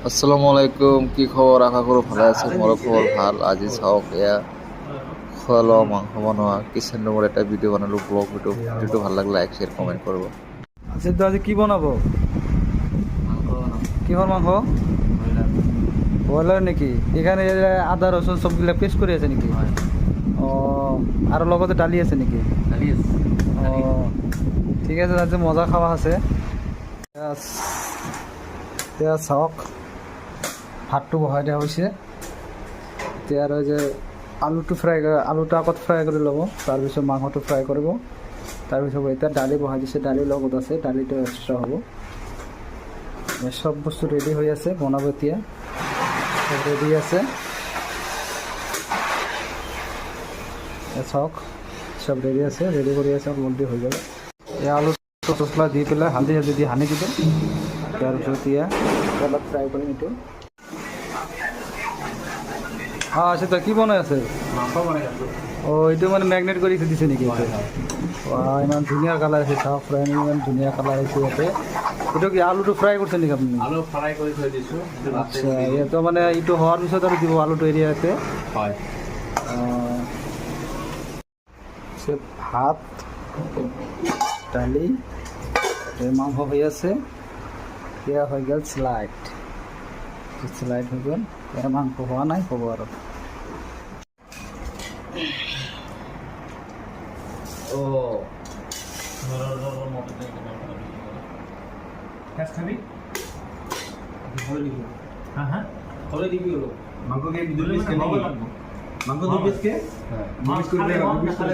আসসালামু আলাইকুম, কি খবর? আশা কৰো ভালে আছে। মোৰো খবৰ ভাল। আজি চাওক, এয়া খোৱা লোৱা মাংস বনোৱা কিচেন ৰুমৰ এটা ভিডিঅ' বনালোঁ, ব্লগ ভিডিঅ'। ভিডিঅ'টো ভাল লাগিলে লাইক শ্বেয়াৰ কমেণ্ট কৰিব। আচ্ছা, তো আজি কি বনাবো? কিহৰ মাংস? ব্ৰইলাৰ নেকি? এখানে আদা ৰচুন চববিলাক পেষ্ট কৰি আছে নেকি? অঁ, আৰু লগতে দালি আছে নেকি? অঁ, ঠিক আছে, আজি মজা খাৱা আছে। এতিয়া চাওক, ভাতটো বহাই দিয়া হৈছে। এতিয়া আৰু যে আলুটো আগত ফ্ৰাই কৰি ল'ব, তাৰপিছত মাংসটো ফ্ৰাই কৰিব, তাৰপিছত এতিয়া দালি বহাই দিছে, দালিৰ লগত আছে, দালিটো এক্সট্ৰা হ'ব। চব বস্তু ৰেডি হৈ আছে, বনাব এতিয়া। চব ৰেডি আছে, চাওক চব ৰেডি আছে, ৰেডি কৰি আছে, জলদি হৈ যাব। এই আলুটো মছলা দি পেলাই হালধি দি সানি দিব। তাৰপিছত এতিয়া অলপ ফ্ৰাই কৰিম এইটো। অঁ, সেটা কি বনাই আছে? মাংস বনাই আছোঁ। অঁ, এইটো মানে মেগনেট কৰি দিছে নেকি? ইমান ধুনীয়া কালাৰ আছে, চাওক ফ্ৰাই ইমান ধুনীয়া কালাৰ আছে ইয়াতে। এইটো কি আলুটো ফ্ৰাই কৰিছে নেকি আপুনি? আলু ফ্ৰাই কৰি থৈ দিছোঁ। আচ্ছা, ইয়াতো মানে এইটো হোৱাৰ পিছত আৰু দিব আলুটো এৰিয়াতে। হয়। ভাত, দালি, মাংস হৈ আছে। এয়া হৈ গ'ল স্লাইড হৈ গ'ল। এয়া মাংস হোৱা নাই, হ'ব আৰু। খাবি হ্যাঁ হ্যাঁ করে দিবি ওলো মাংসকে দুই পিস কে মাংস দুই পিস কে হ্যাঁ দুই পিস করে